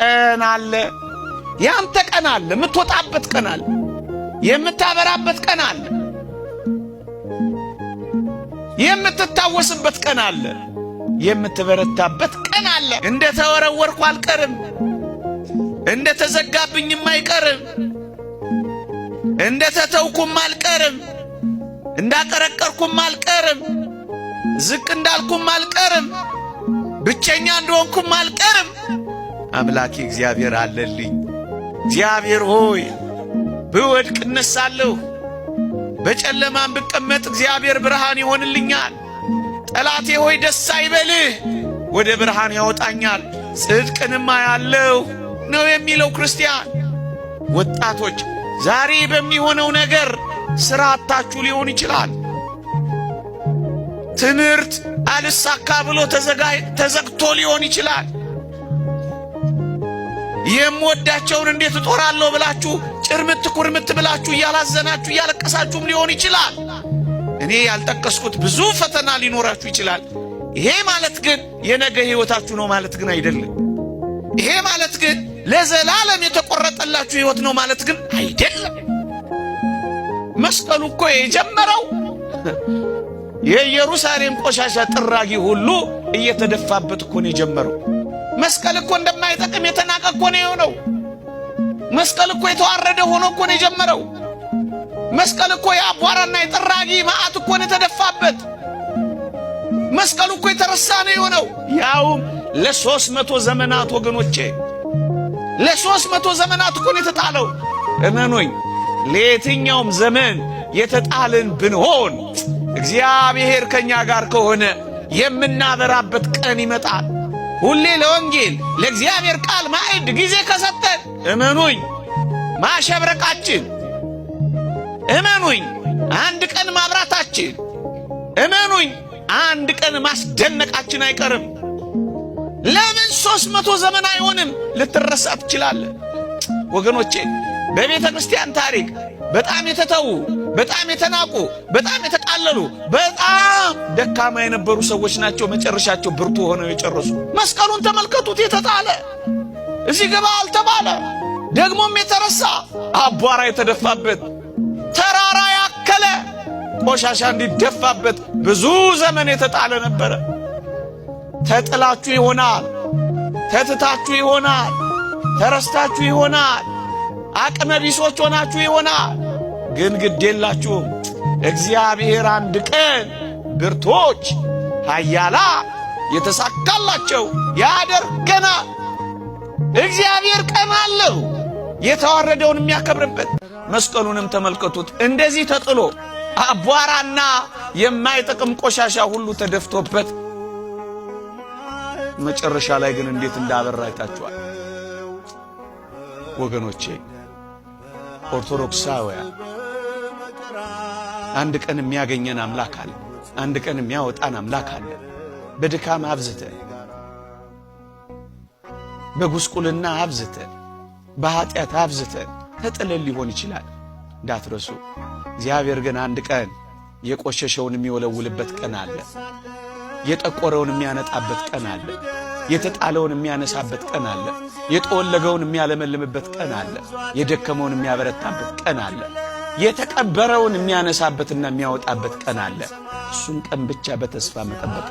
ቀን አለ። ያንተ ቀን አለ። የምትወጣበት ቀን አለ። የምታበራበት ቀን አለ። የምትታወስበት ቀን አለ። የምትበረታበት ቀን አለ። እንደ ተወረወርኩ አልቀርም፣ እንደ ተዘጋብኝም አይቀርም፣ እንደ ተተውኩም አልቀርም፣ እንዳቀረቀርኩም አልቀርም፣ ዝቅ እንዳልኩም አልቀርም፣ ብቸኛ እንደሆንኩም አልቀርም። አምላኬ እግዚአብሔር አለልኝ። እግዚአብሔር ሆይ ብወድቅ እነሳለሁ፣ በጨለማም ብቀመጥ እግዚአብሔር ብርሃን ይሆንልኛል። ጠላቴ ሆይ ደስ አይበልህ፣ ወደ ብርሃን ያወጣኛል፣ ጽድቅንም አያለሁ ነው የሚለው ክርስቲያን። ወጣቶች ዛሬ በሚሆነው ነገር ሥራ አጥታችሁ ሊሆን ይችላል። ትምህርት አልሳካ ብሎ ተዘግቶ ሊሆን ይችላል። የምወዳቸውን እንዴት እጦራለሁ ብላችሁ ጭርምት ኩርምት ብላችሁ እያላዘናችሁ እያለቀሳችሁም ሊሆን ይችላል። እኔ ያልጠቀስኩት ብዙ ፈተና ሊኖራችሁ ይችላል። ይሄ ማለት ግን የነገ ሕይወታችሁ ነው ማለት ግን አይደለም። ይሄ ማለት ግን ለዘላለም የተቆረጠላችሁ ሕይወት ነው ማለት ግን አይደለም። መስቀሉ እኮ የጀመረው የኢየሩሳሌም ቆሻሻ ጥራጊ ሁሉ እየተደፋበት እኮ ነው የጀመረው። መስቀል እኮ እንደማይጠቅም የተናቀ እኮ ነው የሆነው። መስቀል እኮ የተዋረደ ሆኖ እኮ ነው የጀመረው። መስቀል እኮ የአቧራና የጥራጊ መዓት እኮ ነው የተደፋበት። መስቀሉ እኮ የተረሳ ነው የሆነው። ያውም ለ300 ዘመናት ወገኖቼ፣ ለ300 ዘመናት እኮ ነው የተጣለው። እመኑኝ፣ ለየትኛውም ዘመን የተጣልን ብንሆን እግዚአብሔር ከኛ ጋር ከሆነ የምናበራበት ቀን ይመጣል። ሁሌ ለወንጌል ለእግዚአብሔር ቃል ማዕድ ጊዜ ከሰጠን እመኑኝ ማሸብረቃችን፣ እመኑኝ አንድ ቀን ማብራታችን፣ እመኑኝ አንድ ቀን ማስደነቃችን አይቀርም። ለምን 300 ዘመን አይሆንም? ልትረሳ ትችላለህ ወገኖቼ። በቤተ ክርስቲያን ታሪክ በጣም የተተዉ፣ በጣም የተናቁ፣ በጣም የተቃለሉ፣ በጣም ደካማ የነበሩ ሰዎች ናቸው መጨረሻቸው ብርቱ ሆነው የጨረሱ። መስቀሉን ተመልከቱት። የተጣለ እዚህ ገባ አልተባለ፣ ደግሞም የተረሳ፣ አቧራ የተደፋበት፣ ተራራ ያከለ ቆሻሻ እንዲደፋበት ብዙ ዘመን የተጣለ ነበረ። ተጥላችሁ ይሆናል፣ ተትታችሁ ይሆናል፣ ተረስታችሁ ይሆናል፣ አቅመ ቢሶች ሆናችሁ ይሆናል። ግን ግድ የላችሁም። እግዚአብሔር አንድ ቀን ብርቶች ኃያላ የተሳካላቸው ያደርገናል። እግዚአብሔር ቀን አለው የተዋረደውን የሚያከብርበት። መስቀሉንም ተመልከቱት። እንደዚህ ተጥሎ አቧራና የማይጠቅም ቆሻሻ ሁሉ ተደፍቶበት መጨረሻ ላይ ግን እንዴት እንዳበራ አይታችኋል ወገኖቼ። ኦርቶዶክሳውያን አንድ ቀን የሚያገኘን አምላክ አለ። አንድ ቀን የሚያወጣን አምላክ አለ። በድካም አብዝተን፣ በጉስቁልና አብዝተን፣ በኃጢአት አብዝተን ተጥለን ሊሆን ይችላል። እንዳትረሱ። እግዚአብሔር ግን አንድ ቀን የቆሸሸውን የሚወለውልበት ቀን አለ። የጠቆረውን የሚያነጣበት ቀን አለ። የተጣለውን የሚያነሳበት ቀን አለ። የጠወለገውን የሚያለመልምበት ቀን አለ። የደከመውን የሚያበረታበት ቀን አለ። የተቀበረውን የሚያነሳበትና የሚያወጣበት ቀን አለ። እሱን ቀን ብቻ በተስፋ መጠበቅ